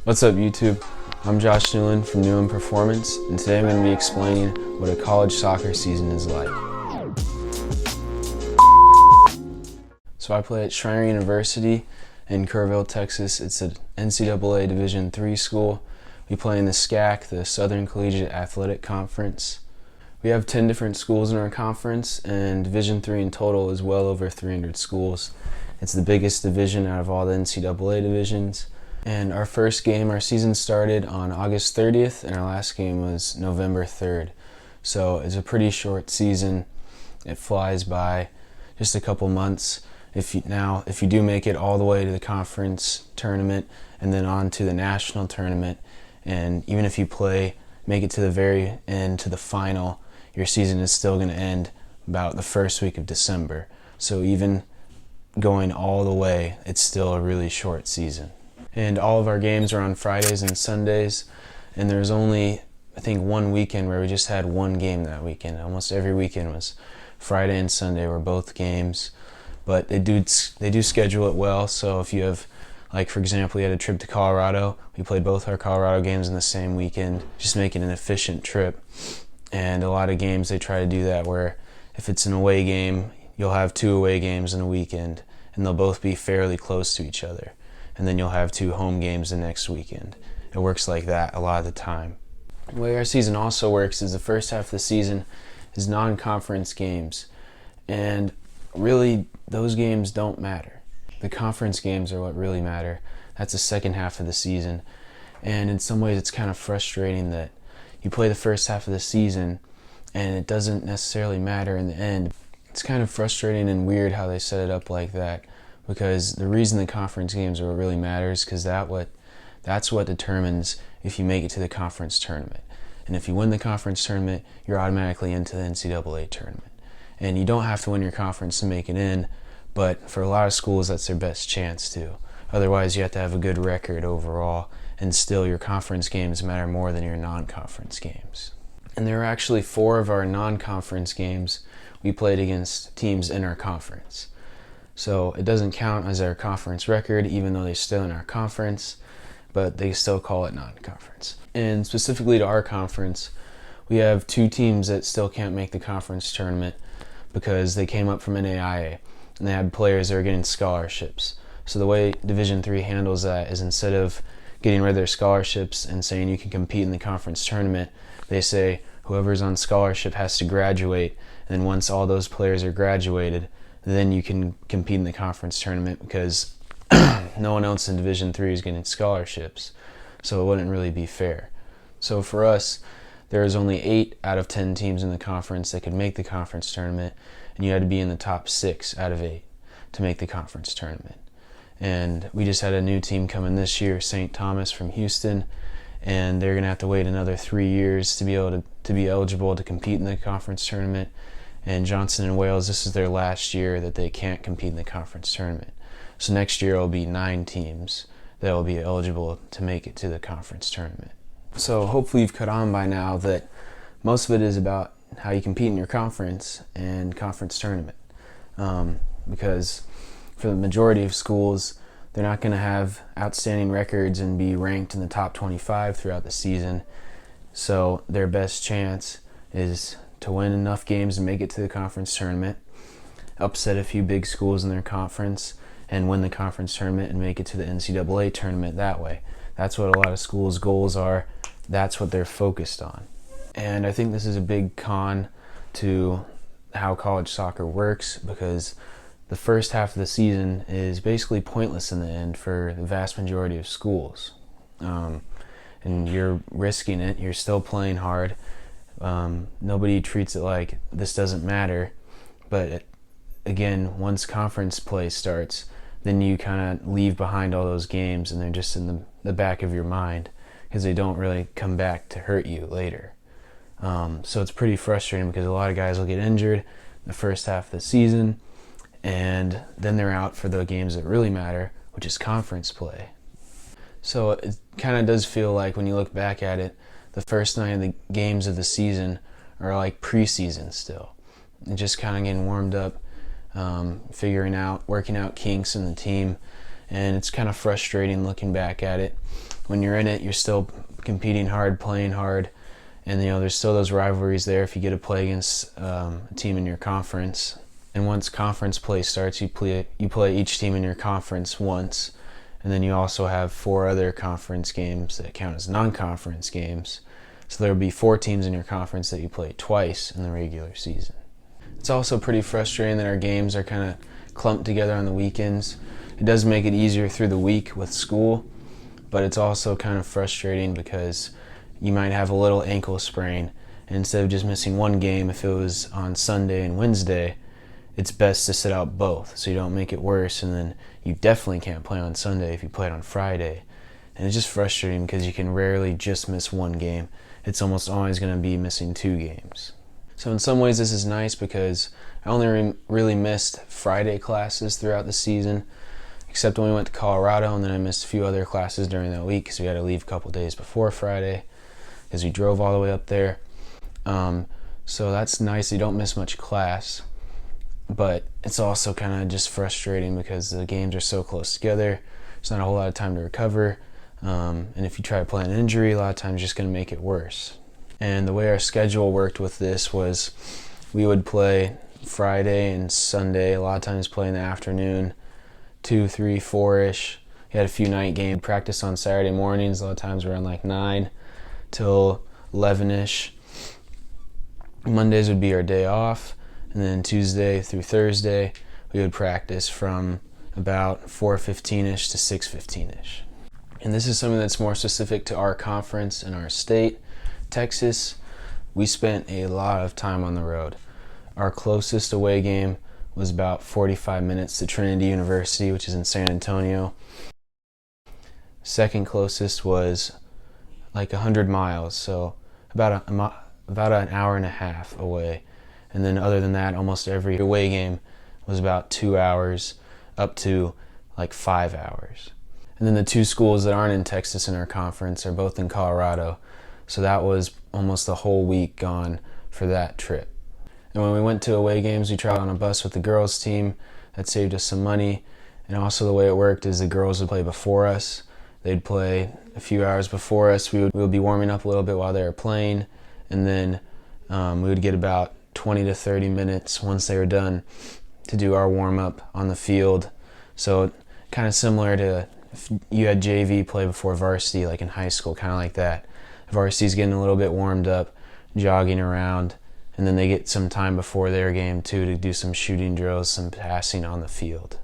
What's up, YouTube? I'm Josh Newlin from Newlin Performance, and today I'm going to be explaining what a college soccer season is like. So I play at Shriner University in Kerrville, Texas. It's an NCAA Division III school. We play in the SCAC, the Southern Collegiate Athletic Conference. We have 10 different schools in our conference, and Division III in total is well over 300 schools. It's the biggest division out of all the NCAA divisions. And our first game, our season started on August 30th, and our last game was November 3rd. So it's a pretty short season. It flies by, just a couple months. If you do make it all the way to the conference tournament and then on to the national tournament, and even if you make it to the very end, to the final, your season is still going to end about the first week of December. So even going all the way, it's still a really short season. And all of our games are on Fridays and Sundays, and there's only, I think, one weekend where we just had one game that weekend. Almost every weekend was Friday and Sunday were both games, but they do schedule it well. So if you have, like, for example, we had a trip to Colorado, we played both our Colorado games in the same weekend, just make it an efficient trip. And a lot of games they try to do that, where if it's an away game, you'll have two away games in a weekend, and they'll both be fairly close to each other. And then you'll have two home games the next weekend. It works like that a lot of the time. The way our season also works is the first half of the season is non-conference games. And really, those games don't matter. The conference games are what really matter. That's the second half of the season. And in some ways, it's kind of frustrating that you play the first half of the season and it doesn't necessarily matter in the end. It's kind of frustrating and weird how they set it up like that, because the reason the conference games are what really matters, because that's what determines if you make it to the conference tournament. And if you win the conference tournament, you're automatically into the NCAA tournament. And you don't have to win your conference to make it in, but for a lot of schools, that's their best chance to. Otherwise, you have to have a good record overall, and still your conference games matter more than your non-conference games. And there are actually 4 of our non-conference games we played against teams in our conference. So it doesn't count as our conference record, even though they're still in our conference, but they still call it non-conference. And specifically to our conference, we have 2 teams that still can't make the conference tournament because they came up from NAIA, and they had players that are getting scholarships. So the way Division III handles that is, instead of getting rid of their scholarships and saying you can compete in the conference tournament, they say whoever's on scholarship has to graduate, and then once all those players are graduated, then you can compete in the conference tournament, because no one else in Division III is getting scholarships. So it wouldn't really be fair. So for us, there was only 8 out of 10 teams in the conference that could make the conference tournament, and you had to be in the top 6 out of 8 to make the conference tournament. And we just had a new team coming this year, St. Thomas from Houston, and they're going to have to wait another 3 years to be able to be eligible to compete in the conference tournament. And Johnson & Wales, this is their last year that they can't compete in the conference tournament. So next year will be 9 teams that will be eligible to make it to the conference tournament. So hopefully you've caught on by now that most of it is about how you compete in your conference and conference tournament. Because for the majority of schools, they're not going to have outstanding records and be ranked in the top 25 throughout the season. So their best chance is to win enough games and make it to the conference tournament, upset a few big schools in their conference, and win the conference tournament and make it to the NCAA tournament that way. That's what a lot of schools' goals are. That's what they're focused on. And I think this is a big con to how college soccer works, because the first half of the season is basically pointless in the end for the vast majority of schools. And you're risking it. You're still playing hard. Nobody treats it like this doesn't matter, but again, once conference play starts, then you kind of leave behind all those games, and they're just in the back of your mind, because they don't really come back to hurt you later. So it's pretty frustrating, because a lot of guys will get injured the first half of the season, and then they're out for the games that really matter, which is conference play. So it kind of does feel like, when you look back at it, the first 9 of the games of the season are like preseason still. And just kind of getting warmed up, working out kinks in the team, and it's kind of frustrating looking back at it. When you're in it, you're still competing hard, playing hard, and there's still those rivalries there if you get to play against a team in your conference. And once conference play starts, you play each team in your conference once, and then you also have 4 other conference games that count as non-conference games. So there'll be 4 teams in your conference that you play twice in the regular season. It's also pretty frustrating that our games are kind of clumped together on the weekends. It does make it easier through the week with school, but it's also kind of frustrating because you might have a little ankle sprain, and instead of just missing one game, if it was on Sunday and Wednesday, it's best to sit out both so you don't make it worse, and then you definitely can't play on Sunday if you play it on Friday. And it's just frustrating because you can rarely just miss one game. It's almost always going to be missing 2 games. So in some ways this is nice because I only really missed Friday classes throughout the season, except when we went to Colorado, and then I missed a few other classes during that week because we had to leave a couple days before Friday because we drove all the way up there. So that's nice. You don't miss much class, but it's also kind of just frustrating because the games are so close together. There's not a whole lot of time to recover, and if you try to play an injury, a lot of times you're just going to make it worse. And the way our schedule worked with this was we would play Friday and Sunday, a lot of times play in the afternoon, 2, 3, 4-ish. We had a few night games. Practice on Saturday mornings, a lot of times around like 9 till 11-ish. Mondays would be our day off, and then Tuesday through Thursday we would practice from about 4:15-ish to 6:15-ish. And this is something that's more specific to our conference and our state, Texas. We spent a lot of time on the road. Our closest away game was about 45 minutes to Trinity University, which is in San Antonio. Second closest was like 100 miles, so about an hour and a half away. And then other than that, almost every away game was about 2 hours up to like 5 hours. And then the 2 schools that aren't in Texas in our conference are both in Colorado, so that was almost the whole week gone for that trip. And when we went to away games, we traveled on a bus with the girls team. That saved us some money. And also the way it worked is the girls would play before us. They'd play a few hours before us. We would be warming up a little bit while they were playing, and then we would get about 20 to 30 minutes once they were done to do our warm-up on the field. So kind of similar to if you had JV play before varsity, like in high school, kind of like that. Varsity's getting a little bit warmed up, jogging around, and then they get some time before their game too to do some shooting drills, some passing on the field.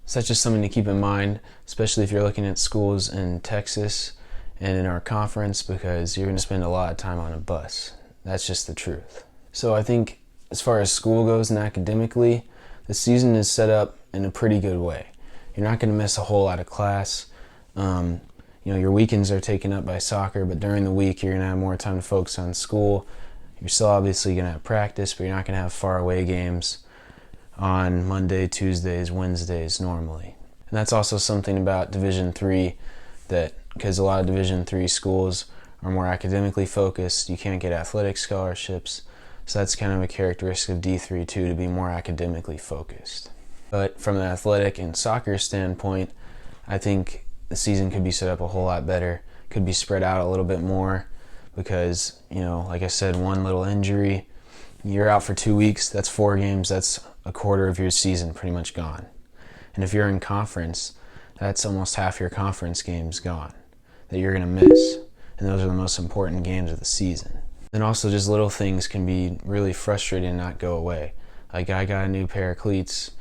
So that's just something to keep in mind, especially if you're looking at schools in Texas and in our conference, because you're going to spend a lot of time on a bus. That's just the truth. So I think as far as school goes and academically, the season is set up in a pretty good way. You're not going to miss a whole lot of class. Your weekends are taken up by soccer, but during the week you're going to have more time to focus on school. You're still obviously going to have practice, but you're not going to have far away games on Monday, Tuesdays, Wednesdays normally. And that's also something about Division III, that because a lot of Division III schools are more academically focused, you can't get athletic scholarships. So that's kind of a characteristic of D3 too, to be more academically focused. But from an athletic and soccer standpoint, I think the season could be set up a whole lot better, could be spread out a little bit more, because, like I said, one little injury, you're out for 2 weeks, that's 4 games, that's a quarter of your season pretty much gone. And if you're in conference, that's almost half your conference games gone that you're going to miss. And those are the most important games of the season. And also just little things can be really frustrating and not go away. Like I got a new pair of cleats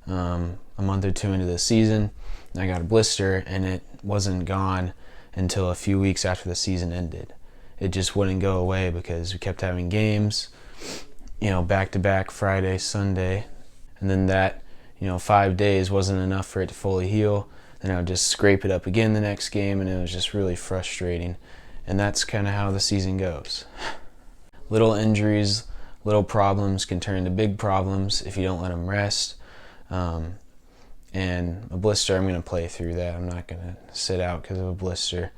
a month or 2 into the season. I got a blister and it wasn't gone until a few weeks after the season ended. It just wouldn't go away because we kept having games, back to back, Friday, Sunday, and then that, 5 days wasn't enough for it to fully heal. Then I would just scrape it up again the next game, and it was just really frustrating. And that's kind of how the season goes. Little injuries, little problems can turn into big problems if you don't let them rest. And a blister, I'm going to play through that. I'm not going to sit out because of a blister.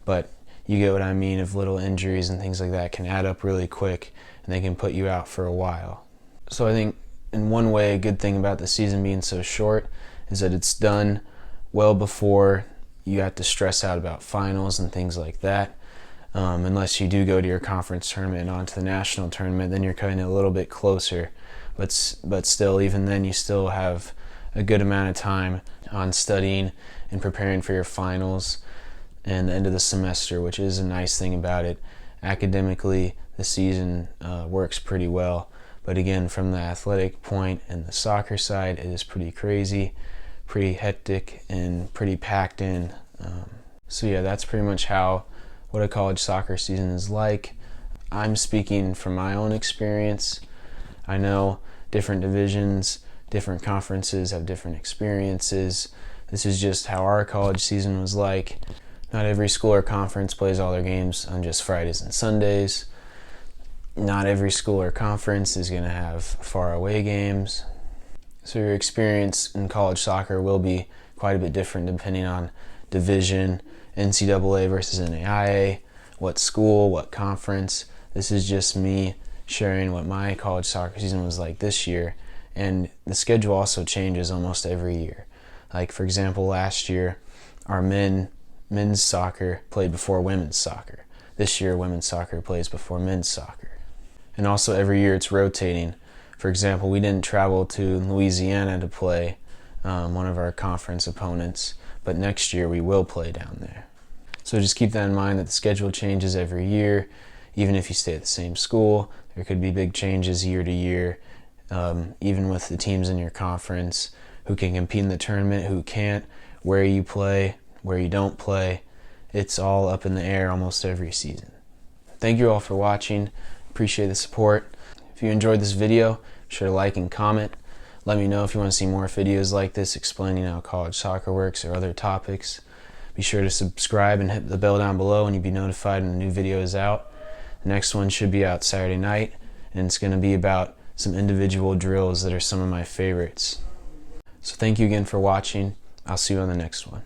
But you get what I mean, if little injuries and things like that can add up really quick and they can put you out for a while. So I think in one way, a good thing about the season being so short is that it's done well before you have to stress out about finals and things like that. Unless you do go to your conference tournament and on to the national tournament, then you're kind of a little bit closer. But still, even then, you still have a good amount of time on studying and preparing for your finals and the end of the semester, which is a nice thing about it. Academically, the season works pretty well. But again, from the athletic point and the soccer side, it is pretty crazy, pretty hectic, and pretty packed in. So yeah, that's pretty much what a college soccer season is like. I'm speaking from my own experience. I know different divisions, different conferences have different experiences. This is just how our college season was like. Not every school or conference plays all their games on just Fridays and Sundays. Not every school or conference is going to have far away games. So your experience in college soccer will be quite a bit different depending on division, NCAA versus NAIA, what school, what conference. This is just me sharing what my college soccer season was like this year. And the schedule also changes almost every year. Like, for example, last year, our men's soccer played before women's soccer. This year, women's soccer plays before men's soccer. And also every year it's rotating. For example, we didn't travel to Louisiana to play one of our conference opponents, but next year we will play down there. So just keep that in mind, that the schedule changes every year. Even if you stay at the same school, there could be big changes year to year, even with the teams in your conference, who can compete in the tournament, who can't, where you play, where you don't play. It's all up in the air almost every season. Thank you all for watching. Appreciate the support. If you enjoyed this video, be sure to like and comment. Let me know if you want to see more videos like this explaining how college soccer works or other topics. Be sure to subscribe and hit the bell down below and you'll be notified when a new video is out. The next one should be out Saturday night, and it's going to be about some individual drills that are some of my favorites. So thank you again for watching. I'll see you on the next one.